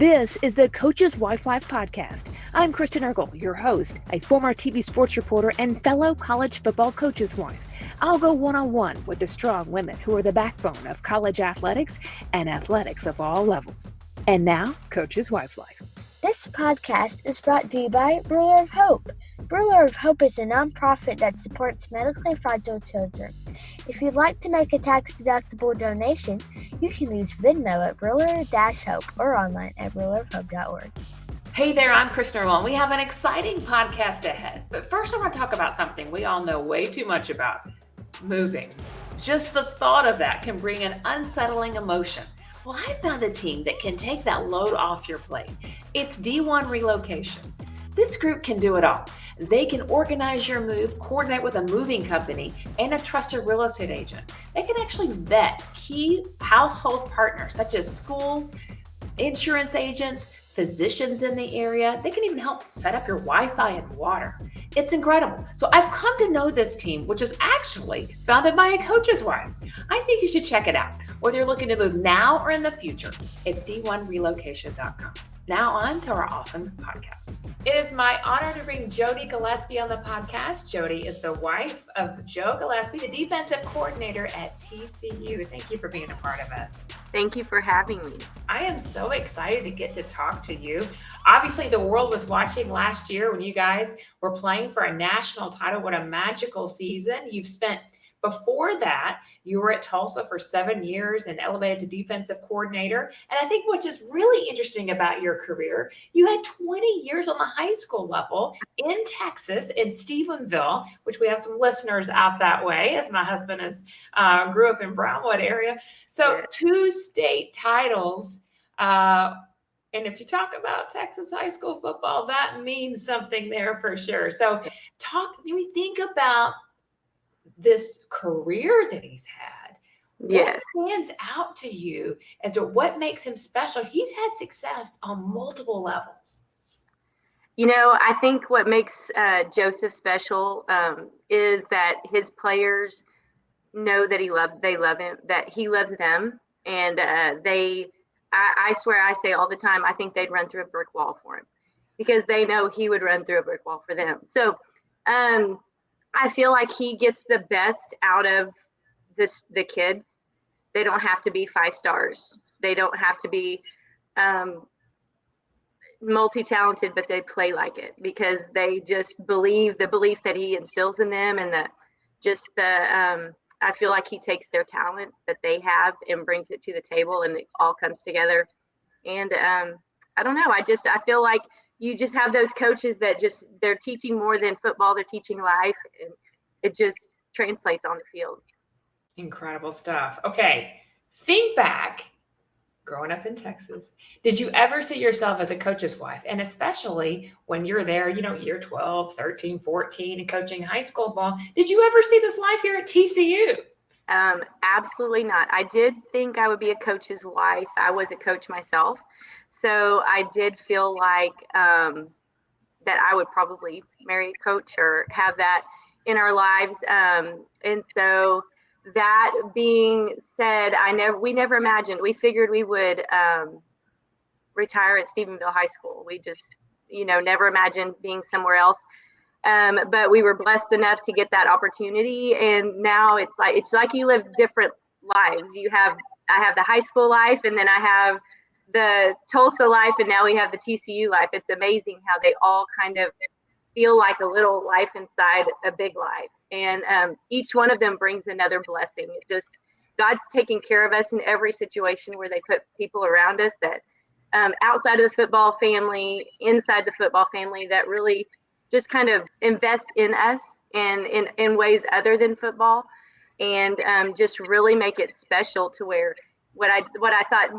This is the Coach's Wife Life podcast. I'm Kristen Eargle, your host, a former TV sports reporter and fellow college football coach's wife. I'll go one-on-one with the strong women who are the backbone of college athletics and athletics of all levels. And now, Coach's Wife Life. This podcast is brought to you by Ruler of Hope. Ruler of Hope is a nonprofit that supports medically fragile children. If you'd like to make a tax-deductible donation, you can use Venmo at Ruler-Hope or online at rulerofhope.org. Hey there, I'm Kristen Eargle, and we have an exciting podcast ahead. But first I want to talk about something we all know way too much about, moving. Just the thought of that can bring an unsettling emotion. Well, I found a team that can take that load off your plate. It's D1 Relocation. This group can do it all. They can organize your move, coordinate with a moving company, and a trusted real estate agent. They can actually vet key household partners such as schools, insurance agents, physicians in the area. They can even help set up your Wi-Fi and water. It's incredible. So I've come to know this team, which is actually founded by a coach's wife. I think you should check it out, whether you're looking to move now or in the future. It's d1relocation.com. Now on to our awesome podcast. It is my honor to bring Jodi Gillespie on the podcast. Jodi is the wife of Joe Gillespie, the defensive coordinator at TCU. Thank you for being a part of us. Thank you for having me. I am so excited to get to talk to you. Obviously, the world was watching last year when you guys were playing for a national title. What a magical season. Before that, you were at Tulsa for 7 years and elevated to defensive coordinator. And I think what's just really interesting about your career, you had 20 years on the high school level in Texas, in Stephenville, which we have some listeners out that way, as my husband grew up in Brownwood area. So 2 state titles. And if you talk about Texas high school football, that means something there for sure. So when we think about this career that he's had, Yes. What stands out to you as to what makes him special? He's had success on multiple levels. You know, I think what makes Joseph special is that his players know that they love him, that he loves them. And I swear, I say all the time, I think they'd run through a brick wall for him because they know he would run through a brick wall for them. So, I feel like he gets the best out of the kids. They don't have to be 5 stars. They don't have to be multi-talented, but they play like it because they just believe the belief that he instills in them, and I feel like he takes their talents that they have and brings it to the table, and it all comes together. And I don't know. I feel like you just have those coaches that they're teaching more than football. They're teaching life, and it just translates on the field. Incredible stuff. Okay. Think back, growing up in Texas, did you ever see yourself as a coach's wife? And especially when you're there, year 12, 13, 14 and coaching high school ball, did you ever see this life here at TCU? Absolutely not. I did think I would be a coach's wife. I was a coach myself. So I did feel like that I would probably marry a coach or have that in our lives. And so that being said, we never imagined. We figured we would retire at Stephenville High School. We just, never imagined being somewhere else. But we were blessed enough to get that opportunity. And now it's like you live different lives. I have the high school life, and then I have the Tulsa life, and now we have the TCU life. It's amazing how they all kind of feel like a little life inside a big life. And each one of them brings another blessing. God's taking care of us in every situation where they put people around us that outside of the football family, inside the football family, that really just kind of invest in us in ways other than football, and just really make it special to where what I thought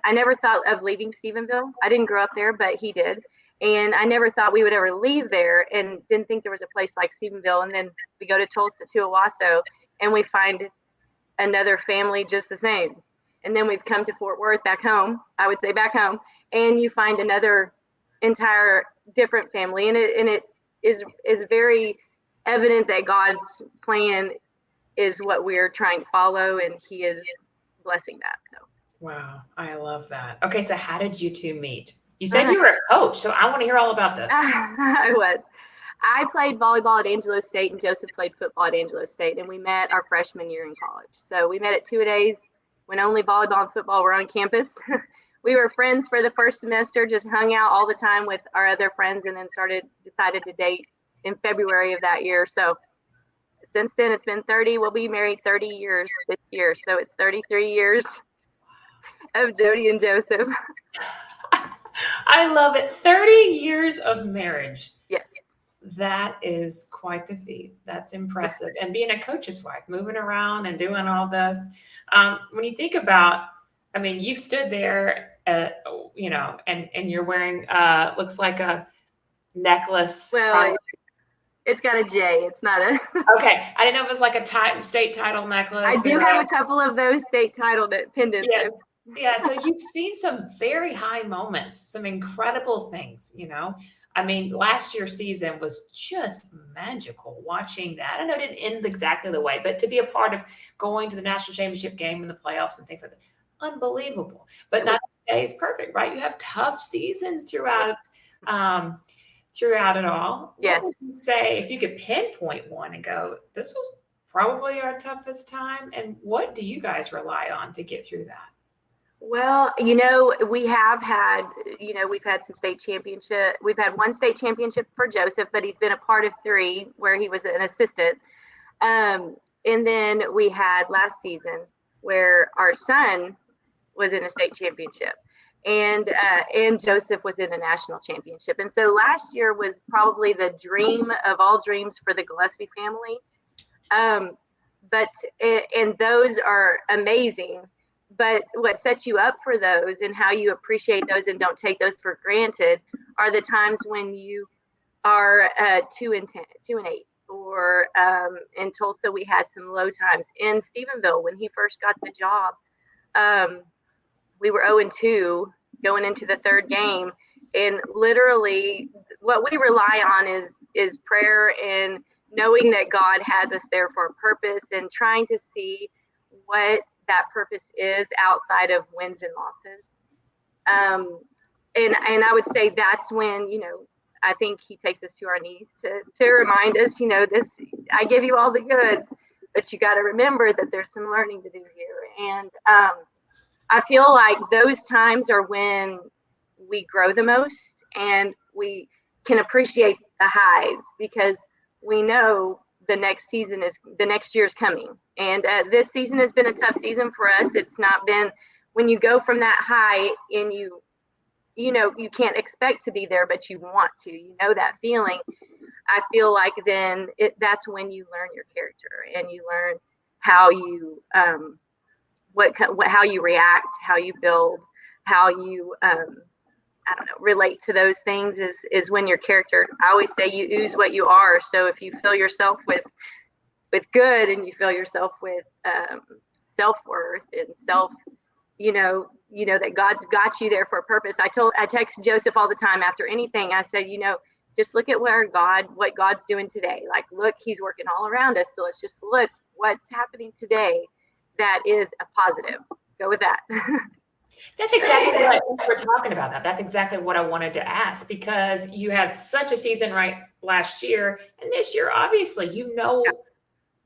I never thought of leaving Stephenville. I didn't grow up there, but he did. And I never thought we would ever leave there, and didn't think there was a place like Stephenville. And then we go to Tulsa, to Owasso, and we find another family just the same. And then we've come to Fort Worth, back home, and you find another entire different family. And it is very evident that God's plan is what we're trying to follow, and he is blessing that. So Wow, I love that. Okay, so how did you two meet? You said you were a coach, so I want to hear all about this. I was. I played volleyball at Angelo State, and Joseph played football at Angelo State, and we met our freshman year in college. So we met at 2-a-days when only volleyball and football were on campus. We were friends for the first semester, just hung out all the time with our other friends, and then decided to date in February of that year. So since then, it's been 30. We'll be married 30 years this year. So it's 33 years of Jodi and Joseph. I love it. 30 years of marriage. Yes. That is quite the feat. That's impressive. And being a coach's wife, moving around and doing all this. When you think about, I mean, you've stood there, you know, and you're wearing, looks like a necklace. Well, it's got a J. It's not a. Okay. I didn't know if it was like a state title necklace. I do have a couple of those state title pendants. Yes. Yeah. So you've seen some very high moments, some incredible things, you know. I mean, last year's season was just magical watching that. I know it didn't end exactly the way, but to be a part of going to the national championship game and the playoffs and things like that, unbelievable. But not every day is perfect, right? You have tough seasons throughout it all. Yes. What would you say if you could pinpoint one and go, this was probably our toughest time? And what do you guys rely on to get through that? Well, you know, we've had some state championship. We've had one state championship for Joseph, but he's been a part of 3 where he was an assistant. And then we had last season where our son was in a state championship, and Joseph was in a national championship. And so last year was probably the dream of all dreams for the Gillespie family. And those are amazing. But what sets you up for those and how you appreciate those and don't take those for granted are the times when you are 2-8. Or in Tulsa, we had some low times. In Stephenville, when he first got the job, we were 0-2 going into the 3rd game. And literally what we rely on is prayer and knowing that God has us there for a purpose and trying to see what that purpose is outside of wins and losses. And I would say that's when, you know, I think he takes us to our knees to remind us, you know, this, I give you all the good, but you got to remember that there's some learning to do here. And I feel like those times are when we grow the most and we can appreciate the highs because we know the next year is coming. And this season has been a tough season for us. It's not been, when you go from that high and you know, you can't expect to be there, but you want to, you know, that feeling. I feel like then that's when you learn your character and you learn how you, how you react, how you build, how you, relate to those things is when your character, I always say you ooze what you are. So if you fill yourself with good and you fill yourself with self-worth and you know that God's got you there for a purpose. I text Joseph all the time after anything. I said, you know, just look at what God's doing today. Like, look, he's working all around us. So let's just look what's happening today. That is a positive. Go with that. That's exactly what we're talking about. That's exactly what I wanted to ask, because you had such a season right last year, and this year, obviously, you know,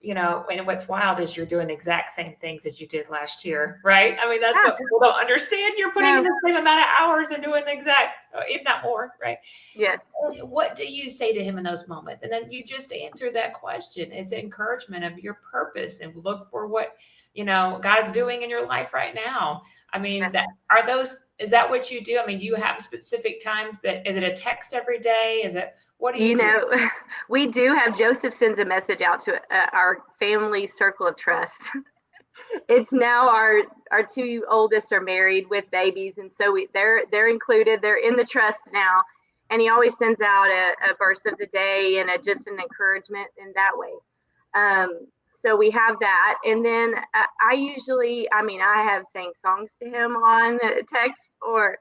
and what's wild is you're doing the exact same things as you did last year, right? I mean, that's what people don't understand. You're putting in the same amount of hours and doing the exact, if not more, right? Yes. What do you say to him in those moments? And then you just answered that question. It's encouragement of your purpose and look for what, you know, God's doing in your life right now. I mean, is that what you do? I mean, do you have specific times is it a text every day? Is it, what do you do? Know, we do have, Joseph sends a message out to our family circle of trust. It's now our 2 oldest are married with babies. And so they're included, they're in the trust now. And he always sends out a verse of the day and just an encouragement in that way. So we have that. And then I have sang songs to him on text, or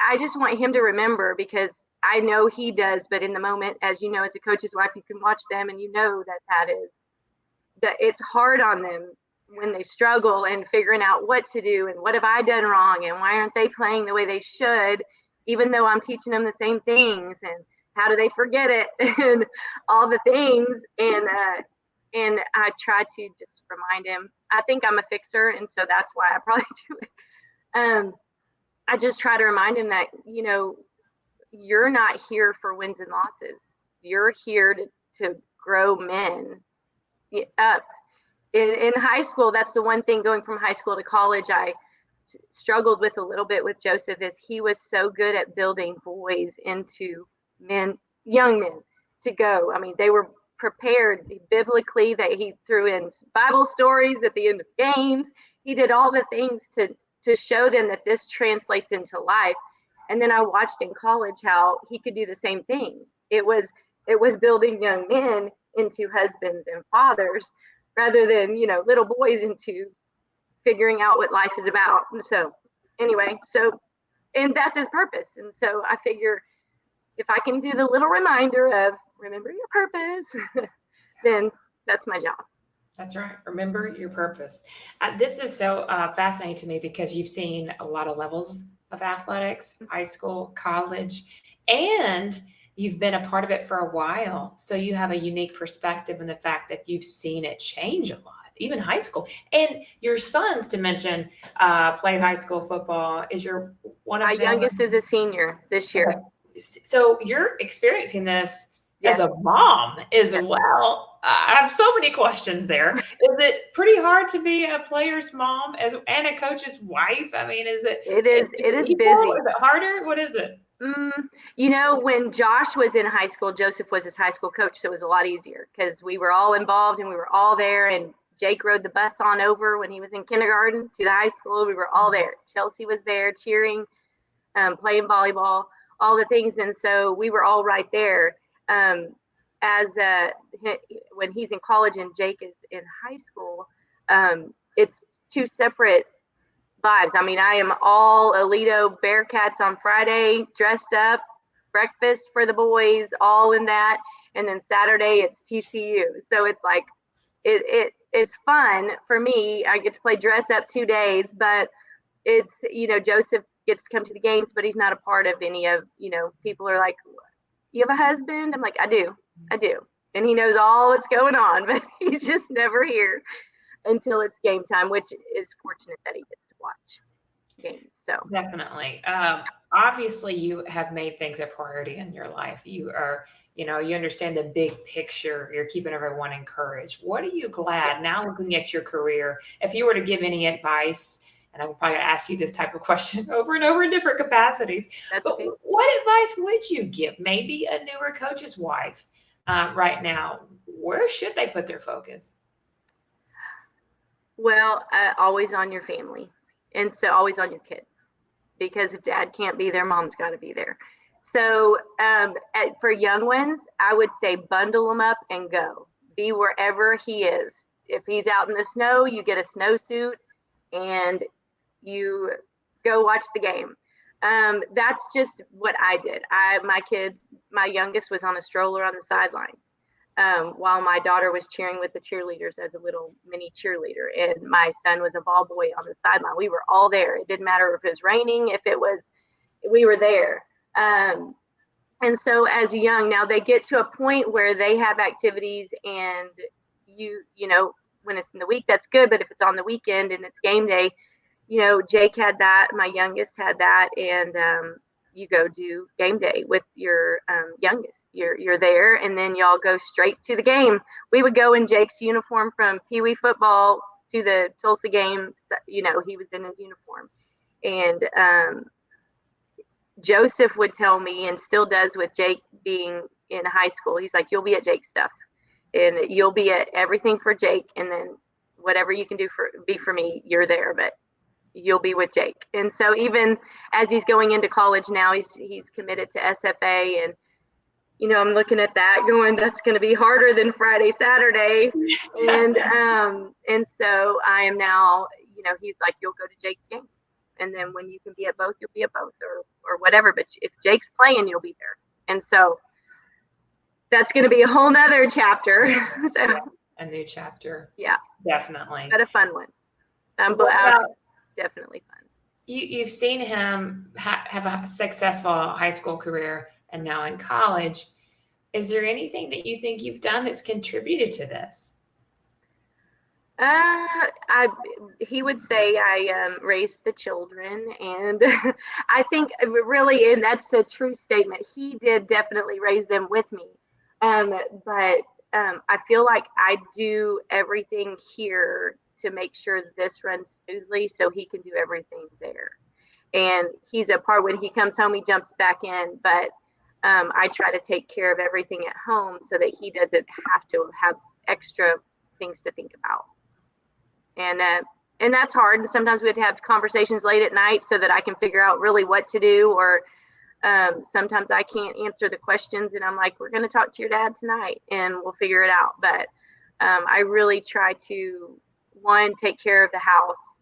I just want him to remember, because I know he does, but in the moment, as you know, as a coach's wife, you can watch them and you know that it's hard on them when they struggle and figuring out what to do and what have I done wrong and why aren't they playing the way they should, even though I'm teaching them the same things, and how do they forget it and all the things. And I try to just remind him. I think I'm a fixer, and so that's why I probably do it. I just try to remind him that, you're not here for wins and losses. You're here to grow men up. In high school, that's the one thing going from high school to college I struggled with a little bit with Joseph, is he was so good at building boys into men, young men, to go. I mean, they were prepared biblically, that he threw in Bible stories at the end of games. He did all the things to show them that this translates into life. And then I watched in college how he could do the same thing. It was building young men into husbands and fathers, rather than, little boys into figuring out what life is about. And so anyway, and that's his purpose. And so I figure if I can do the little reminder of remember your purpose, then that's my job. That's right. Remember your purpose. This is so fascinating to me, because you've seen a lot of levels of athletics, high school, college, and you've been a part of it for a while. So you have a unique perspective in the fact that you've seen it change a lot, even high school. And your sons, to mention, played high school football. Is your one of my youngest is a senior this year. Okay. So you're experiencing this as a mom as well. I have so many questions there. Is it pretty hard to be a player's mom and a coach's wife? I mean, is it? It is busy. Is it harder? What is it? When Josh was in high school, Joseph was his high school coach, so it was a lot easier because we were all involved and we were all there. And Jake rode the bus on over when he was in kindergarten to the high school. We were all there. Chelsea was there cheering, playing volleyball, all the things. And so we were all right there. When he's in college and Jake is in high school, it's two separate vibes. I mean, I am all Alito Bearcats on Friday, dressed up, breakfast for the boys, all in that. And then Saturday it's TCU. So it's like, it's fun for me. I get to play dress up 2 days, but it's, Joseph gets to come to the games, but he's not a part of any of, people are like, you have a husband? I'm like, I do. And he knows all that's going on, but he's just never here until it's game time, which is fortunate that he gets to watch games. So definitely. Obviously you have made things a priority in your life. You are, you understand the big picture. You're keeping everyone encouraged. What are you glad now, looking at your career, if you were to give any advice, and I'm probably going to ask you this type of question over and over in different capacities, but okay, what advice would you give maybe a newer coach's wife right now? Where should they put their focus? Well, always on your family, and so always on your kids, because if dad can't be there, mom's got to be there. So for young ones, I would say bundle them up and go. Be wherever he is. If he's out in the snow, you get a snowsuit and you go watch the game. That's just what I did. My youngest was on a stroller on the sideline, while my daughter was cheering with the cheerleaders as a little mini cheerleader, and my son was a ball boy on the sideline. We were all there. It didn't matter if it was raining, we were there. And so as young, now they get to a point where they have activities, and when it's in the week, that's good. But if it's on the weekend and it's game day, Jake had that, my youngest had that, and you go do game day with your youngest. You're there, and then y'all go straight to the game. We would go in Jake's uniform from Pee Wee football to the Tulsa game. He was in his uniform, and Joseph would tell me, and still does with Jake being in high school, he's like, you'll be at Jake's stuff, and you'll be at everything for Jake, and then whatever you can do for me, you're there, but you'll be with Jake. And so even as he's going into college now, he's committed to SFA, and I'm looking at that going, that's going to be harder than Friday, Saturday. And so I am now, he's like, you'll go to Jake's game. And then when you can be at both, you'll be at both, or whatever. But if Jake's playing, you'll be there. And so that's going to be a whole nother chapter. So a new chapter. Yeah, Definitely. but a fun one. Definitely fun. You've seen him have a successful high school career and now in college. Is there anything that you think you've done that's contributed to this? He would say I raised the children, and I think really, and that's a true statement. He did definitely raise them with me, but I feel like I do everything here to make sure this runs smoothly, so he can do everything there. And he's a part when he comes home, he jumps back in, but I try to take care of everything at home so that he doesn't have to have extra things to think about. And that's hard. And sometimes we have to have conversations late at night so that I can figure out really what to do. Or sometimes I can't answer the questions, and I'm like, we're going to talk to your dad tonight, and we'll figure it out. But I really try to, one, take care of the house,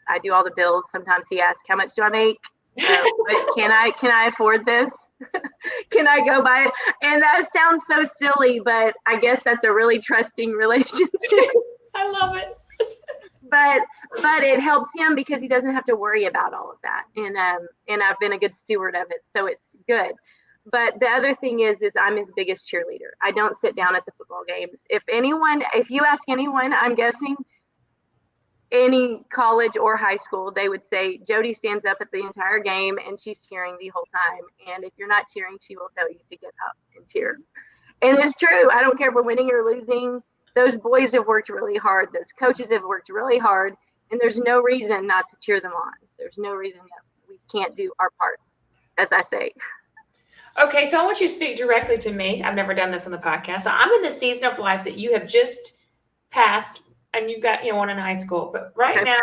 I do all the bills. Sometimes he asks, how much do I make? Can I afford this? Can I go buy it? And that sounds so silly, but I guess that's a really trusting relationship. I love it. But it helps him because he doesn't have to worry about all of that. And I've been a good steward of it, so it's good. But the other thing is I'm his biggest cheerleader. I don't sit down at the football games. If you ask anyone, I'm guessing any college or high school, they would say Jodi stands up at the entire game and she's cheering the whole time. And if you're not cheering, she will tell you to get up and cheer. And it's true. I don't care if we're winning or losing. Those boys have worked really hard. Those coaches have worked really hard. And there's no reason not to cheer them on. There's no reason that we can't do our part, as I say. Okay, so I want you to speak directly to me. I've never done this on the podcast. So I'm in the season of life that you have just passed, and you got one in high school. But right now,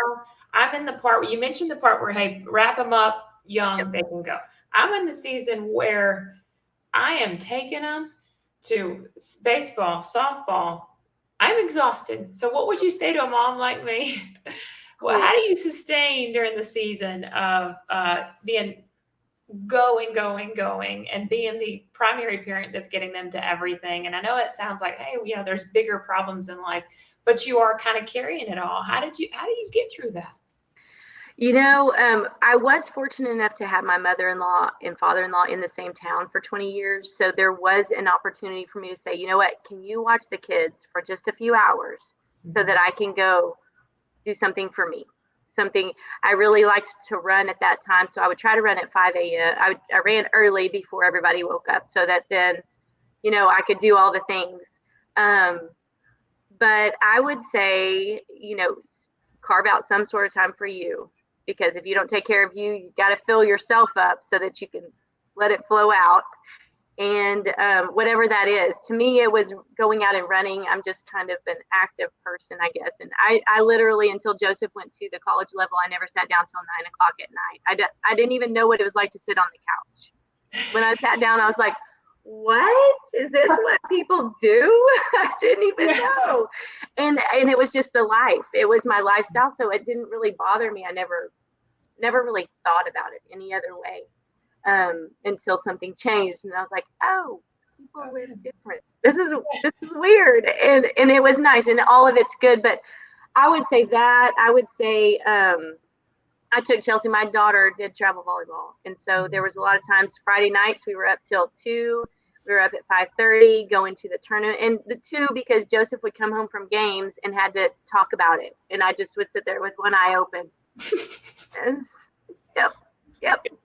I'm in the part where you mentioned the part where, hey, wrap them up young, they can go. I'm in the season where I am taking them to baseball, softball. I'm exhausted. So what would you say to a mom like me? Well, how do you sustain during the season of being going, and being the primary parent that's getting them to everything? And I know it sounds like, hey, there's bigger problems in life, but you are kind of carrying it all. How do you get through that? I was fortunate enough to have my mother-in-law and father-in-law in the same town for 20 years. So there was an opportunity for me to say, you know what, can you watch the kids for just a few hours so that I can go do something for me? Something I really liked to run at that time. So I would try to run at 5 a.m. I ran early before everybody woke up so that then, I could do all the things. But I would say, carve out some sort of time for you. Because if you don't take care of you, you got to fill yourself up so that you can let it flow out. And whatever that is, to me, it was going out and running. I'm just kind of an active person, I guess. And I literally, until Joseph went to the college level, I never sat down till 9 o'clock at night. I didn't even know what it was like to sit on the couch. When I sat down, I was like, what? Is this what people do? I didn't even know. And it was just the life. It was my lifestyle. So it didn't really bother me. I never really thought about it any other way until something changed. And I was like, oh, people live different. This is weird. And it was nice. And all of it's good. But I would say I took Chelsea, my daughter did travel volleyball. And so there was a lot of times Friday nights we were up till 2. We were up at 5:30 going to the tournament. And the 2, because Joseph would come home from games and had to talk about it. And I just would sit there with one eye open. And, yep.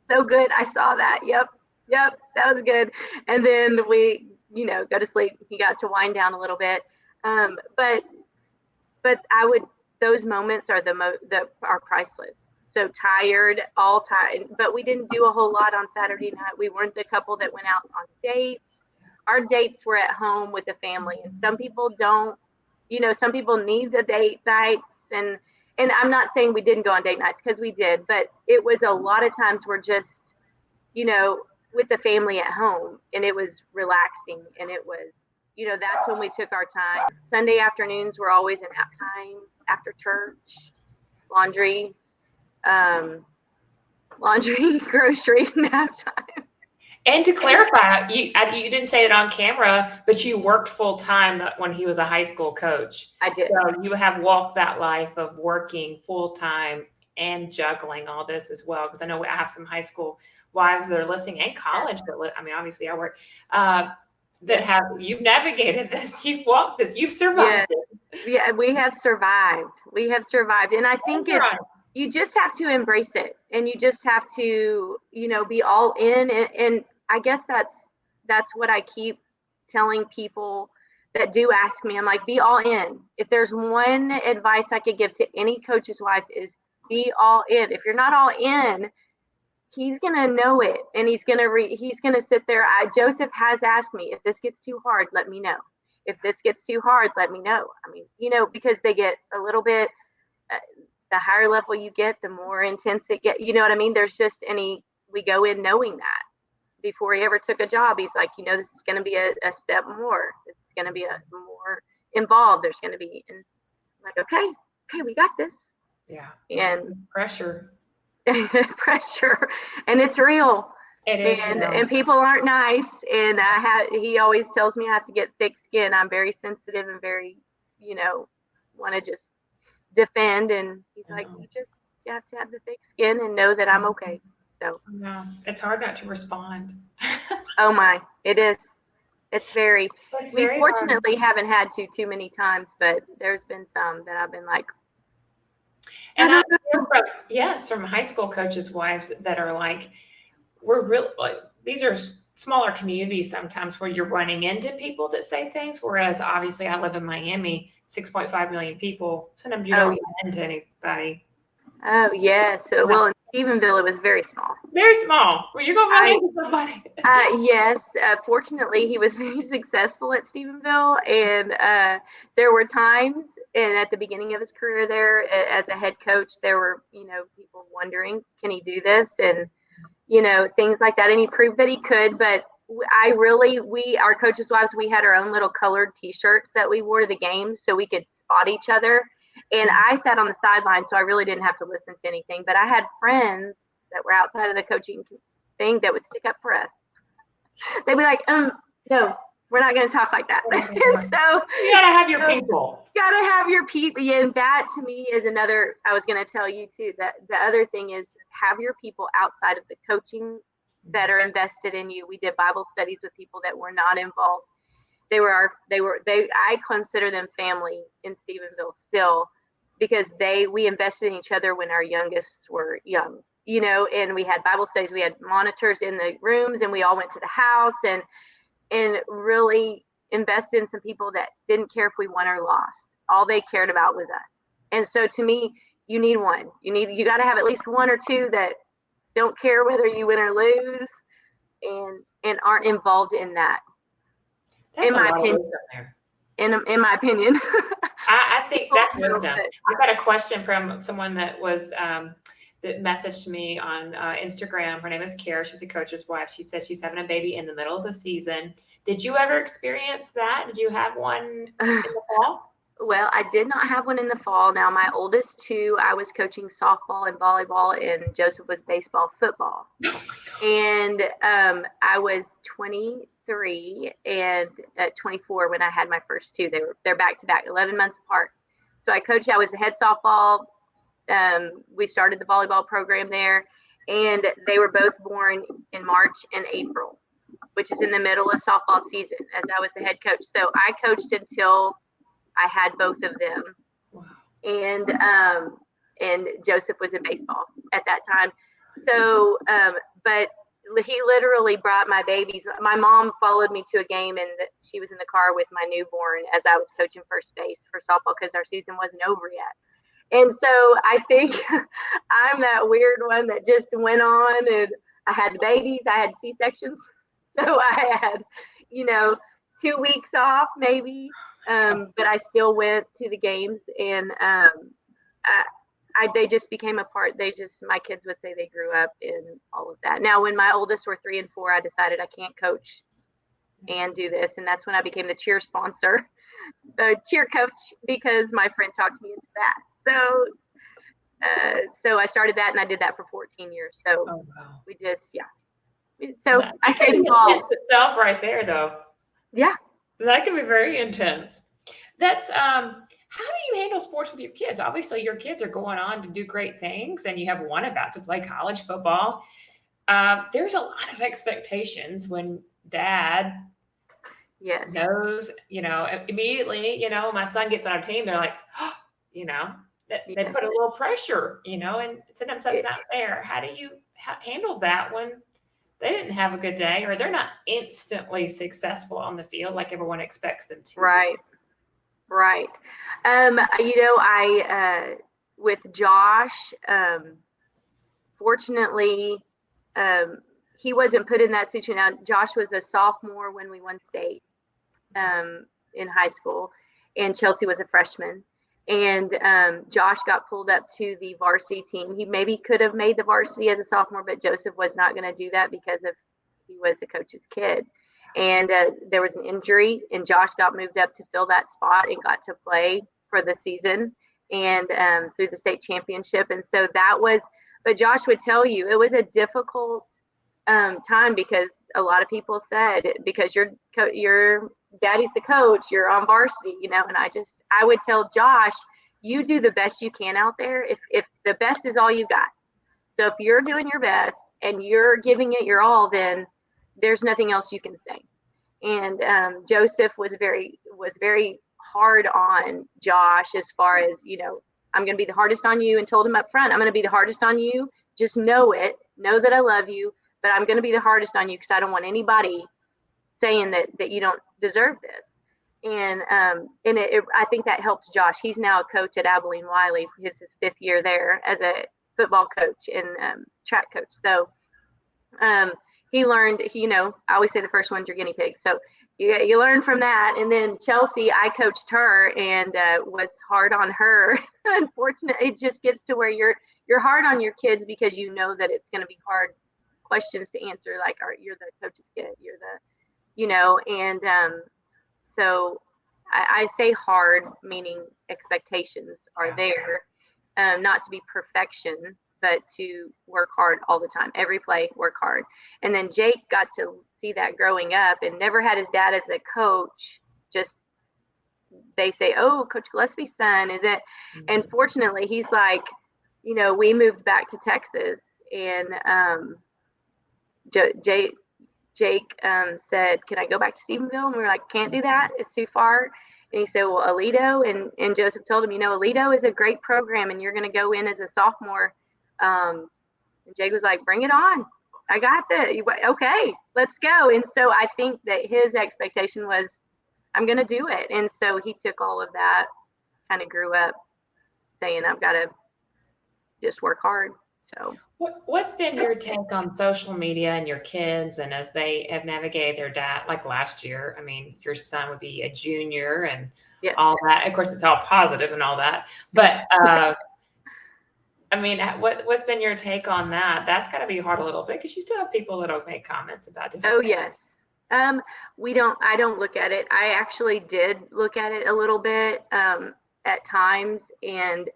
So good. I saw that. Yep. That was good. And then we, go to sleep. He got to wind down a little bit. But those moments are are priceless. So tired, all tired, but we didn't do a whole lot on Saturday night. We weren't the couple that went out on dates. Our dates were at home with the family, and some people don't, some people need the date nights, and I'm not saying we didn't go on date nights, because we did, but it was a lot of times we're just, with the family at home, and it was relaxing, and it was, that's when we took our time. Sunday afternoons were always a nap time after church, laundry, grocery, nap time. And to clarify, you didn't say it on camera, but you worked full time when he was a high school coach. I did. So you have walked that life of working full time and juggling all this as well. Because I know I have some high school wives that are listening, and college that I mean, obviously I work you've navigated this, you've walked this, you've survived it. Yeah, we have survived. And I think you just have to embrace it, and you just have to, be all in. And I guess that's what I keep telling people that do ask me. I'm like, be all in. If there's one advice I could give to any coach's wife is be all in. If you're not all in, he's gonna know it, and he's gonna sit there. Joseph has asked me, if this gets too hard, let me know. If this gets too hard, let me know. I mean, because they get a little bit, the higher level you get, the more intense it gets. You know what I mean? We go in knowing that. Before he ever took a job, he's like, this is going to be a step more. This is going to be a more involved. There's going to be, and I'm like, okay, we got this. Yeah. And pressure, and it's real. It is, and people aren't nice. And he always tells me I have to get thick skin. I'm very sensitive and very, want to just defend. And he's like, you have to have the thick skin and know that I'm okay. So yeah, it's hard not to respond. Oh my, it is. We fortunately haven't had to too many times, but there's been some that I've been like. And I hear from high school coaches' wives that are like, these are smaller communities sometimes where you're running into people that say things. Whereas obviously I live in Miami, 6.5 million people. Sometimes you don't run into anybody. Oh yeah. So well, in Stephenville, it was very small. Very small. Well, you're going to run into somebody. Yes. Fortunately, he was very successful at Stephenville, and there were times, and at the beginning of his career there as a head coach, there were people wondering, can he do this, and things like that. And he proved that he could. But our coaches' wives, we had our own little colored T-shirts that we wore to the games so we could spot each other. And I sat on the sideline, so I really didn't have to listen to anything. But I had friends that were outside of the coaching thing that would stick up for us. They'd be like, no, we're not going to talk like that. So you got to have your people. You got to have your people. Yeah, and that to me is another, I was going to tell you too, that the other thing is have your people outside of the coaching that are invested in you. We did Bible studies with people that were not involved. I consider them family in Stephenville still, because we invested in each other when our youngest were young, and we had Bible studies, we had monitors in the rooms, and we all went to the house and really invested in some people that didn't care if we won or lost. All they cared about was us. And so to me, you need one. You got to have at least one or two that don't care whether you win or lose and aren't involved in that. That's in my opinion. In my opinion. I think that's wisdom. I've got a question from someone that was that messaged me on Instagram. Her name is Kara. She's a coach's wife. She says she's having a baby in the middle of the season. Did you ever experience that? Did you have one in the fall? Well, I did not have one in the fall. Now, my oldest two, I was coaching softball and volleyball, and Joseph was baseball, football. And I was 23 and 24 when I had my first two. They're back to back, 11 months apart. So I was the head softball. We started the volleyball program there, and they were both born in March and April, which is in the middle of softball season, as I was the head coach. So I coached until I had both of them. Wow. And Joseph was in baseball at that time. So, but he literally brought my babies. My mom followed me to a game, and she was in the car with my newborn as I was coaching first base for softball because our season wasn't over yet. And so I think I'm that weird one that just went on, and I had the babies, I had C-sections. So I had, 2 weeks off maybe, but I still went to the games, and they just became a part. My kids would say they grew up in all of that. Now, when my oldest were 3 and 4, I decided I can't coach and do this. And that's when I became the cheer sponsor, the cheer coach, because my friend talked me into that. So I started that, and I did that for 14 years. So we just, So I stayed involved. Itself right there, though. Yeah. That can be very intense. That's how do you handle sports with your kids? Obviously, your kids are going on to do great things, and you have one about to play college football. There's a lot of expectations when dad Yes. knows, immediately, my son gets on our team, they're like, oh, they put a little pressure, and sometimes that's not fair. How do you handle that when they didn't have a good day or they're not instantly successful on the field like everyone expects them to? Right. I with Josh, fortunately, he wasn't put in that situation. Now, Josh was a sophomore when we won state in high school, and Chelsea was a freshman. And Josh got pulled up to the varsity team. He maybe could have made the varsity as a sophomore, but Joseph was not going to do that because he was the coach's kid. And there was an injury, and Josh got moved up to fill that spot and got to play for the season and through the state championship. And so but Josh would tell you it was a difficult time because a lot of people said, because your daddy's the coach, you're on varsity, and I would tell Josh, you do the best you can out there. If the best is all you got. So if you're doing your best and you're giving it your all, then there's nothing else you can say. And Joseph was very hard on Josh as far as, I'm going to be the hardest on you, and told him up front, I'm going to be the hardest on you. Just know that I love you, but I'm going to be the hardest on you because I don't want anybody saying that you don't deserve this. And I think that helped Josh. He's now a coach at Abilene Wiley. It's his 5th year there as a football coach and track coach. So he learned, I always say the first one's your guinea pig. So you learn from that. And then Chelsea, I coached her and was hard on her. Unfortunately, it just gets to where you're hard on your kids because you know that it's going to be hard questions to answer. Like, you're the coach's kid, you're the, and so I say hard, meaning expectations are there, not to be perfection, but to work hard all the time. Every play, work hard. And then Jake got to see that growing up and never had his dad as a coach. Just, they say, oh, Coach Gillespie's son, is it? Mm-hmm. And fortunately, he's like, we moved back to Texas, and Jake said, can I go back to Stephenville? And we were like, can't do that. It's too far. And he said, well, Aledo. And Joseph told him, Aledo is a great program, and you're going to go in as a sophomore. And Jake was like, bring it on. I got that. Okay, let's go. And so I think that his expectation was, I'm going to do it. And so he took all of that, kind of grew up saying, I've got to just work hard. So what's been your take on social media and your kids, and as they have navigated their dad, like last year? I mean, your son would be a junior and all that. Of course, it's all positive and all that. But I mean, what's been your take on that? That's got to be hard a little bit because you still have people that'll make comments about it. Oh, yes. I don't look at it. I actually did look at it a little bit at times. And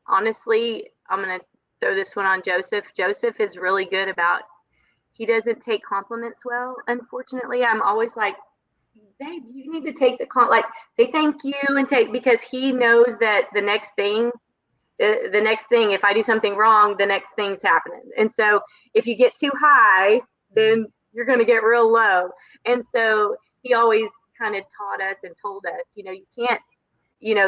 honestly, I'm going to throw this one on Joseph. Joseph is really good about, he doesn't take compliments well, unfortunately. I'm always like, babe, you need to take say thank you and because he knows that the next thing, if I do something wrong, the next thing's happening. And so if you get too high, then you're going to get real low. And so he always kind of taught us and told us, you can't,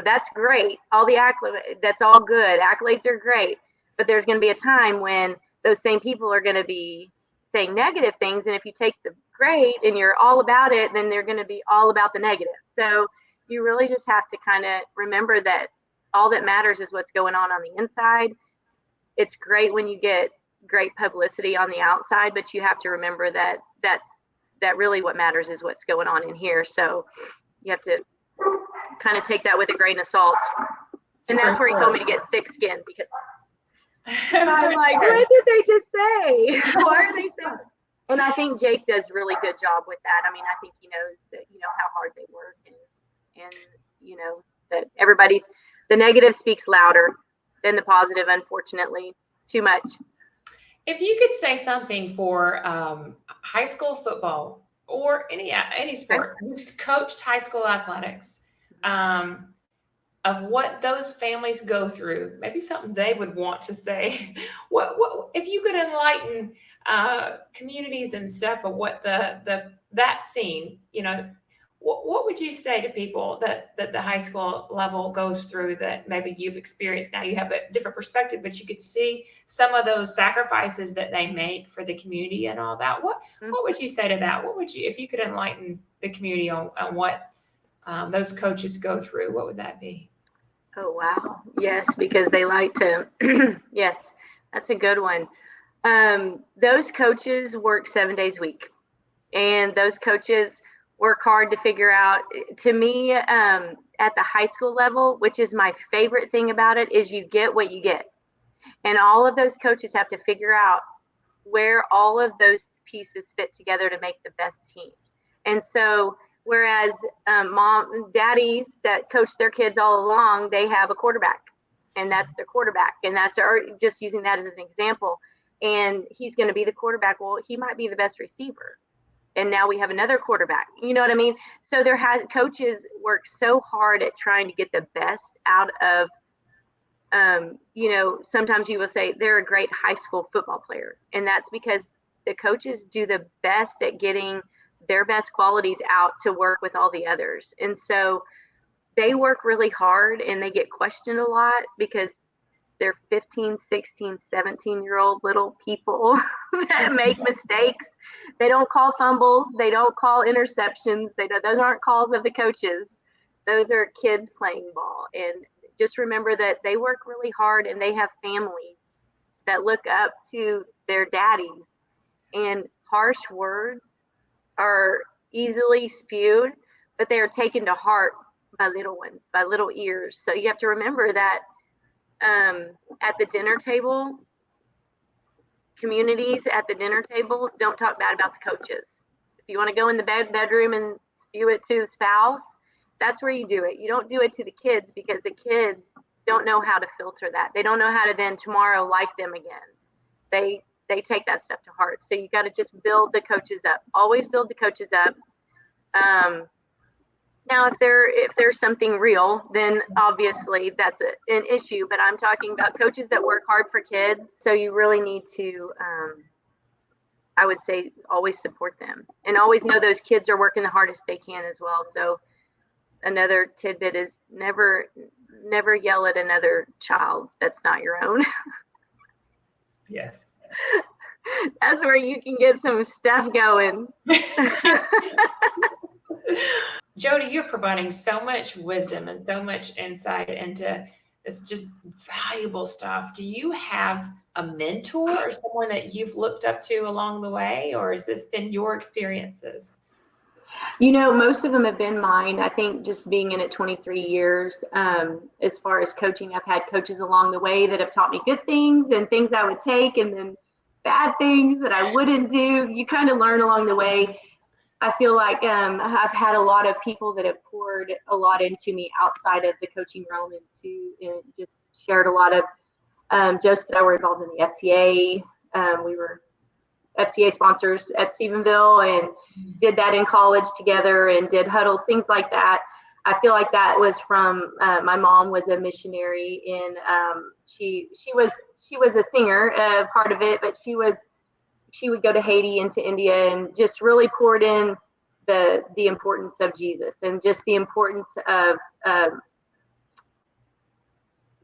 that's great. All the accolades, that's all good. Accolades are great. But there's going to be a time when those same people are going to be saying negative things. And if you take the great and you're all about it, then they're going to be all about the negative. So you really just have to kind of remember that all that matters is what's going on the inside. It's great when you get great publicity on the outside, but you have to remember that really what matters is what's going on in here. So you have to kind of take that with a grain of salt. And that's where he told me to get thick skin, because I'm like, what did they just say? Why are they saying? And I think Jake does a really good job with that. I mean, I think he knows that, how hard they work, and that the negative speaks louder than the positive, unfortunately, too much. If you could say something for high school football or any sport, who's coached high school athletics, of what those families go through, maybe something they would want to say. What if you could enlighten communities and stuff of what that scene, what would you say to people that the high school level goes through that maybe you've experienced? Now you have a different perspective, but you could see some of those sacrifices that they make for the community and all that. What would you say to that? What would you, if you could enlighten the community on what those coaches go through, what would that be? Oh, wow. Yes, because they like to, yes, that's a good one. Those coaches work 7 days a week, and those coaches work hard to figure out, to me, at the high school level, which is my favorite thing about it, is you get what you get. And all of those coaches have to figure out where all of those pieces fit together to make the best team. And so, whereas daddies that coach their kids all along, they have a quarterback, and that's their quarterback. And just using that as an example. And he's going to be the quarterback. Well, he might be the best receiver. And now we have another quarterback. You know what I mean? So coaches work so hard at trying to get the best out of, sometimes you will say they're a great high school football player. And that's because the coaches do the best at getting their best qualities out to work with all the others. And so they work really hard, and they get questioned a lot because they're 15, 16, 17-year-old little people that make mistakes. They don't call fumbles. They don't call interceptions. Those aren't calls of the coaches. Those are kids playing ball. And just remember that they work really hard, and they have families that look up to their daddies. And harsh words are easily spewed, but they are taken to heart by little ones, by little ears. So you have to remember that at the dinner table, communities at the dinner table don't talk bad about the coaches. If you want to go in the bedroom and spew it to the spouse, that's where you do it. You don't do it to the kids, because the kids don't know how to filter that. They don't know how to then tomorrow like them again. They take that stuff to heart. So you got to just build the coaches up. Always build the coaches up. Now, if there's something real, then obviously that's an issue. But I'm talking about coaches that work hard for kids. So you really need to, I would say, always support them, and always know those kids are working the hardest they can as well. So another tidbit is never yell at another child that's not your own. Yes. That's where you can get some stuff going. Jodi, you're providing so much wisdom and so much insight into this just valuable stuff. Do you have a mentor or someone that you've looked up to along the way, or has this been your experiences? Most of them have been mine. I think just being in it 23 years, as far as coaching, I've had coaches along the way that have taught me good things and things I would take, and then bad things that I wouldn't do. You kind of learn along the way. I feel like I've had a lot of people that have poured a lot into me outside of the coaching realm, and just shared a lot of jokes that I were involved in the FCA. We were FCA sponsors at Stephenville, and did that in college together, and did huddles, things like that. I feel like that was from my mom was a missionary, and she was a singer, part of it, but she would go to Haiti and to India, and just really poured in the importance of Jesus, and just the importance of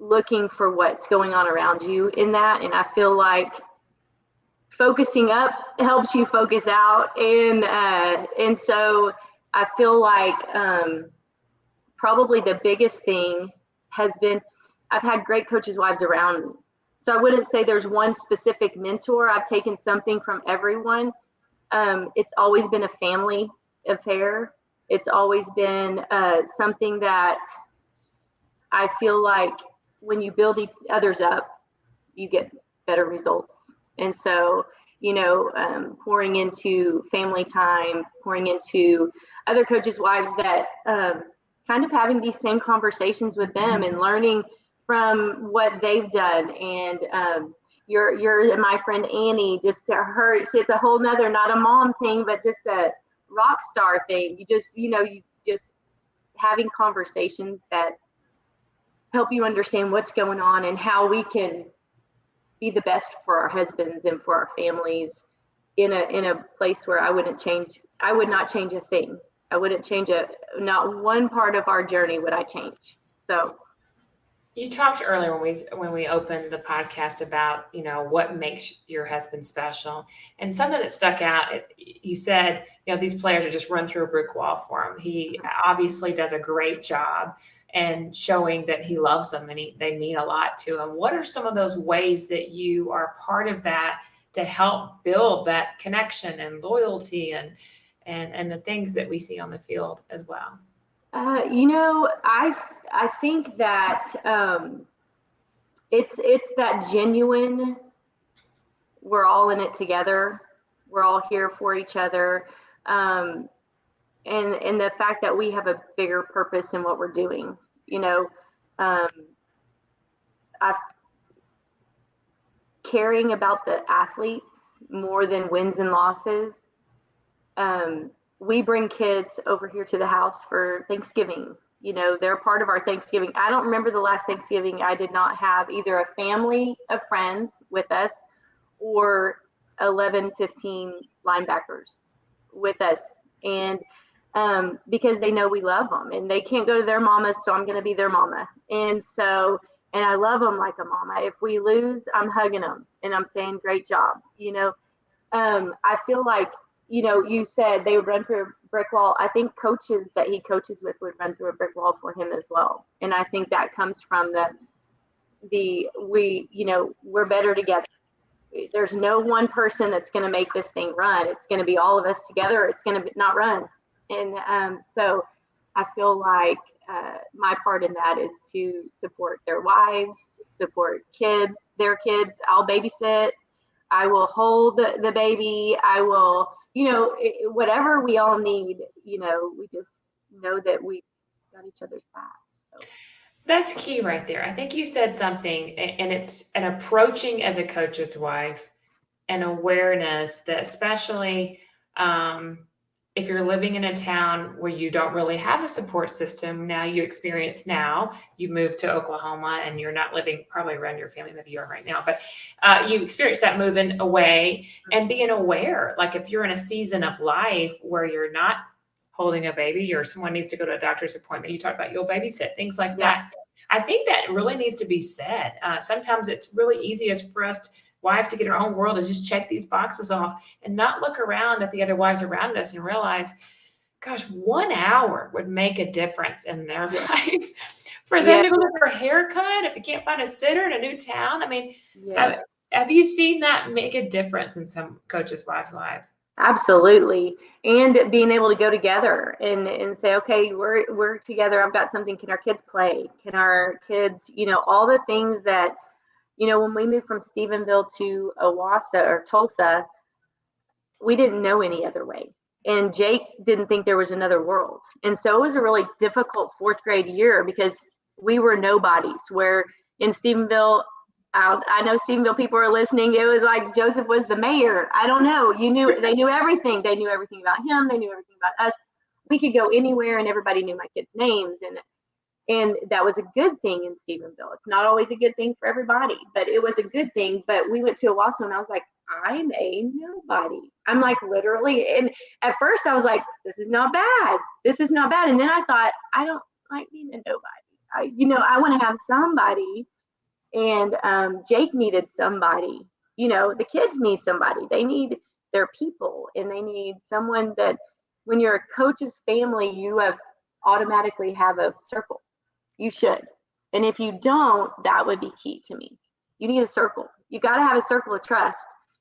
looking for what's going on around you in that. And I feel like focusing up helps you focus out, and so I feel like probably the biggest thing has been, I've had great coaches' wives around me. So I wouldn't say there's one specific mentor. I've taken something from everyone. It's always been a family affair. It's always been something that I feel like when you build others up, you get better results. And so, pouring into family time, pouring into other coaches' wives, that kind of having these same conversations with them and learning from what they've done. And you're and my friend Annie, just her, it's a whole nother, not a mom thing, but just a rock star thing. You just having conversations that help you understand what's going on and how we can be the best for our husbands and for our families in a place where I would not change a thing. I wouldn't change not one part of our journey would I change. So you talked earlier when we opened the podcast about, what makes your husband special, and something that stuck out. You said, these players are just run through a brick wall for him. He obviously does a great job and showing that he loves them and they mean a lot to him. What are some of those ways that you are part of that to help build that connection and loyalty and the things that we see on the field as well? I think that it's that genuine, we're all in it together. We're all here for each other. And the fact that we have a bigger purpose in what we're doing, caring about the athletes more than wins and losses. We bring kids over here to the house for Thanksgiving. They're part of our Thanksgiving. I don't remember the last Thanksgiving I did not have either a family of friends with us or 11, 15 linebackers with us. And because they know we love them and they can't go to their mama, so I'm going to be their mama. And I love them like a mama. If we lose, I'm hugging them and I'm saying, great job. I feel like, you said they would run through a brick wall. I think coaches that he coaches with would run through a brick wall for him as well. And I think that comes from we're better together. There's no one person that's going to make this thing run. It's going to be all of us together. It's going to not run. And so I feel like my part in that is to support their wives, support their kids. I'll babysit. I will hold the baby. I will, whatever we all need, we just know that we got each other's back. So. That's key right there. I think you said something, and it's an approaching as a coach's wife, an awareness that especially if you're living in a town where you don't really have a support system, you moved to Oklahoma and you're not living probably around your family, maybe you are right now, but you experience that moving away and being aware, like if you're in a season of life where you're not holding a baby or someone needs to go to a doctor's appointment, you talk about you'll babysit, things like that. I think that really needs to be said. Sometimes it's really easiest for us wives to get our own world and just check these boxes off and not look around at the other wives around us and realize, gosh, 1 hour would make a difference in their life. For them to go get their haircut, if you can't find a sitter in a new town. I mean, have you seen that make a difference in some coaches' wives' lives? Absolutely. And being able to go together and say, okay, we're together. I've got something. Can our kids play? Can our kids, all the things that, when we moved from Stephenville to Owasso or Tulsa, we didn't know any other way. And Jake didn't think there was another world. And so it was a really difficult fourth grade year because we were nobodies, where in Stephenville, I know Stephenville people are listening. It was like Joseph was the mayor. I don't know. They knew everything. They knew everything about him. They knew everything about us. We could go anywhere and everybody knew my kids' names. And that was a good thing in Stephenville. It's not always a good thing for everybody, but it was a good thing. But we went to Owasso and I was like, I'm a nobody. I'm like literally. And at first I was like, this is not bad. This is not bad. And then I thought, I don't like being a nobody. I want to have somebody. And Jake needed somebody. The kids need somebody. They need their people, and they need someone that when you're a coach's family, you automatically have a circle. You should. And if you don't, that would be key to me. You need a circle. You got to have a circle of trust.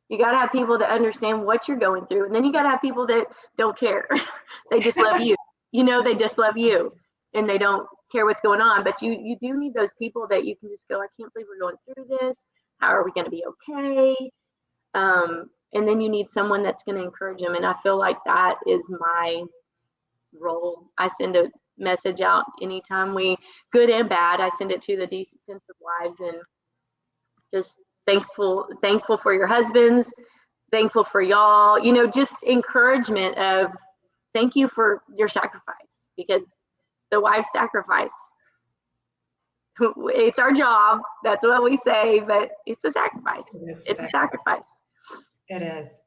You got to have people that understand what you're going through. And then you got to have people that don't care. They just love you. They just love you and they don't care what's going on. But you do need those people that you can just go, I can't believe we're going through this. How are we going to be okay? And then you need someone that's going to encourage them. And I feel like that is my role. I send a message out anytime good and bad. I send it to the defensive wives and just thankful for your husbands, thankful for y'all, just encouragement of thank you for your sacrifice, because the wife's sacrifice, it's our job. That's what we say, but it's a sacrifice. It's a sacrifice. It is.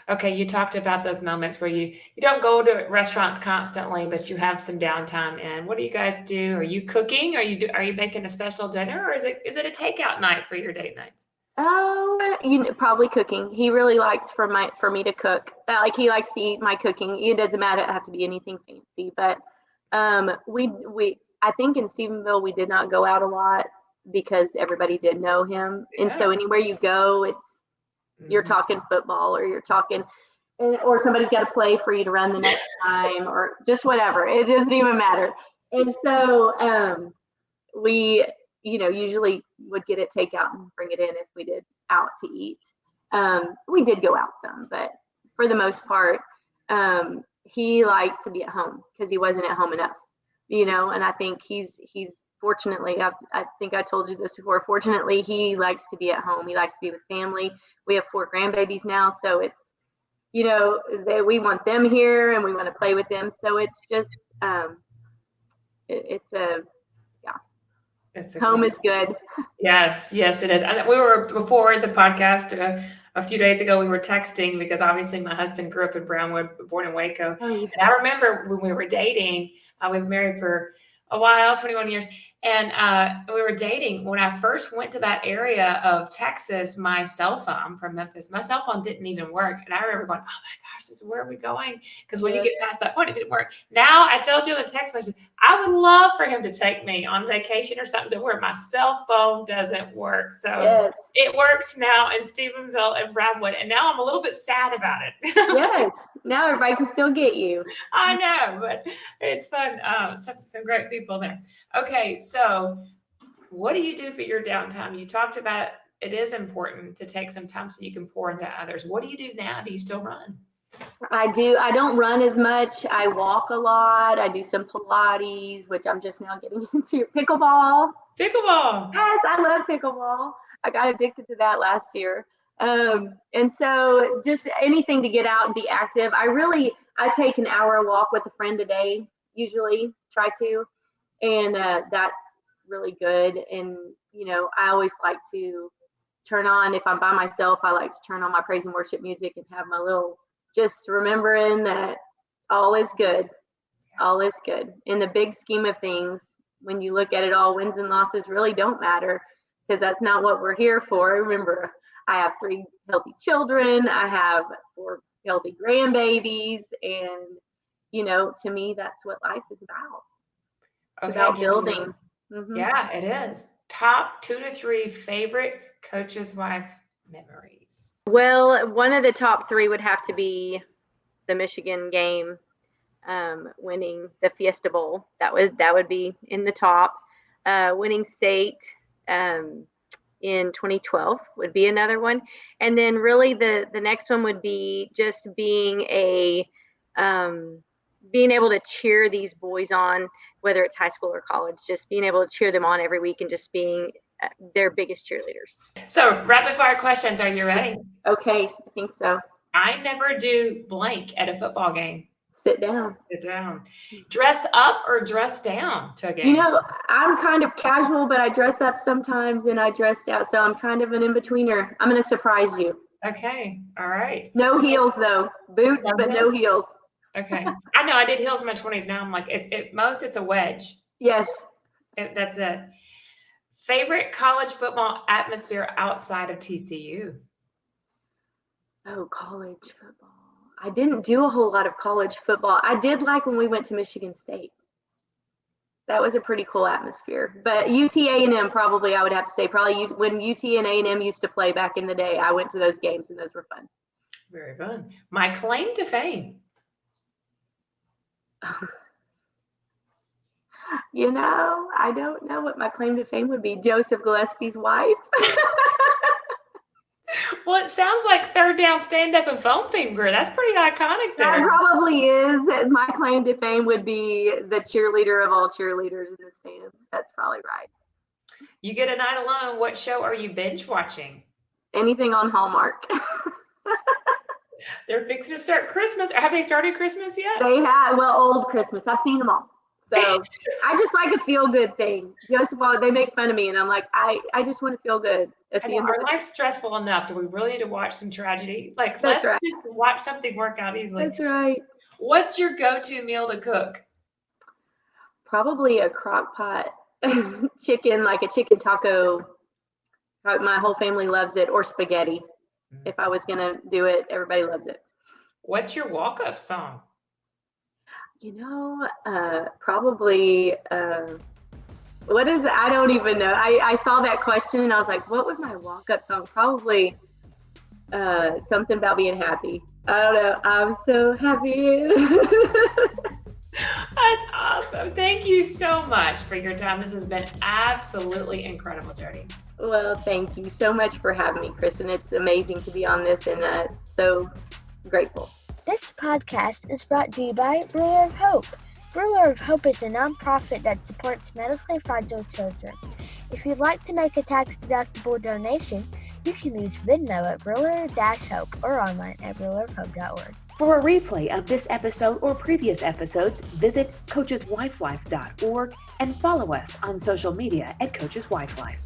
Okay, you talked about those moments where you don't go to restaurants constantly, but you have some downtime. And what do you guys do? Are you cooking? Are you making a special dinner, or is it a takeout night for your date nights? Oh, probably cooking. He really likes for me to cook. Like, he likes to eat my cooking. It doesn't matter, it have to be anything fancy. But we I think in Stephenville we did not go out a lot because everybody did know him, and so anywhere you go, you're talking football, or you're talking, or somebody's got to play for you to run the next time, or just whatever. It doesn't even matter. And so we, usually would get it takeout and bring it in if we did out to eat. We did go out some, but for the most part, he liked to be at home because he wasn't at home enough, and I think he's fortunately, I think I told you this before, fortunately, he likes to be at home. He likes to be with family. We have 4 grandbabies now, so it's, we want them here and we want to play with them. So it's just, home is good. Yes, it is. And we were, before the podcast, a few days ago, we were texting because obviously my husband grew up in Brownwood, born in Waco. Oh, yeah. And I remember when we were dating, we've been married for a while, 21 years. And we were dating. When I first went to that area of Texas, my cell phone, I'm from Memphis, my cell phone didn't even work. And I remember going, oh my gosh, where are we going? Because when you get past that point, it didn't work. Now I told you in the text message, I would love for him to take me on vacation or something to where my cell phone doesn't work. So it works now in Stephenville and Brownwood. And now I'm a little bit sad about it. Yes. Now everybody can still get you. I know, but it's fun. Some great people there. Okay, so what do you do for your downtime? You talked about it is important to take some time so you can pour into others. What do you do now? Do you still run? I do. I don't run as much. I walk a lot. I do some Pilates, which I'm just now getting into. Pickleball. Pickleball. Yes, I love pickleball. I got addicted to that last year. And so just anything to get out and be active. I take an hour walk with a friend a day, usually try to, and that's really good. And, I always like to turn on, if I'm by myself, I like to turn on my praise and worship music and have my little, just remembering that all is good. All is good. In the big scheme of things, when you look at it all, wins and losses really don't matter, because that's not what we're here for. Remember, I have 3 healthy children. I have 4 healthy grandbabies. And, to me, that's what life is about. It's about building. Mm-hmm. Yeah, it is. Top 2 to 3 favorite Coach's Wife memories. Well, one of the top 3 would have to be the Michigan game, winning the Fiesta Bowl. That would be in the top. Winning state, in 2012 would be another one. And then really the next one would be just being able to cheer these boys on, whether it's high school or college, just being able to cheer them on every week and just being their biggest cheerleaders. So rapid fire questions. Are you ready? Okay, I think so. I never do blank at a football game. Sit down. Sit down. Dress up or dress down to a game? I'm kind of casual, but I dress up sometimes and I dress out. So I'm kind of an in-betweener. I'm going to surprise you. Okay. All right. No heels though. Boots, but no heels. Okay. I know I did heels in my 20s. Now I'm like, it's a wedge. Yes. That's it. Favorite college football atmosphere outside of TCU? Oh, college football. I didn't do a whole lot of college football. I did like when we went to Michigan State. That was a pretty cool atmosphere. But UT A&M probably, I would have to say, probably when UT and A&M used to play back in the day, I went to those games and those were fun. Very fun. My claim to fame. I don't know what my claim to fame would be. Joseph Gillespie's wife. Well, it sounds like third down stand-up and foam finger. That's pretty iconic there. That probably is. My claim to fame would be the cheerleader of all cheerleaders in the stands. That's probably right. You get a night alone. What show are you binge watching? anything on Hallmark. They're fixing to start Christmas. Have they started Christmas yet? They have, well, old Christmas. I've seen them all. So I just like a feel-good thing. Just while they make fun of me, and I'm like, I just want to feel good at the end of our life's stressful enough. Do we really need to watch some tragedy? Like, That's let's right. just watch something work out easily. That's right. What's your go-to meal to cook? Probably a crock pot chicken, like a chicken taco. My whole family loves it, or spaghetti. If I was gonna do it, everybody loves it. What's your walk-up song? Probably, what is it? I don't even know. I saw that question and I was like, what was my walk-up song? Probably something about being happy. I don't know. I'm so happy. That's awesome. Thank you so much for your time. This has been absolutely incredible, Jodi. Well, thank you so much for having me, Kristen. It's amazing to be on this, and so grateful. This podcast is brought to you by Ruler of Hope. Ruler of Hope is a nonprofit that supports medically fragile children. If you'd like to make a tax-deductible donation, you can use Venmo at Ruler-Hope or online at rulerofhope.org. For a replay of this episode or previous episodes, visit coacheswifelife.org and follow us on social media at Coaches Wife Life.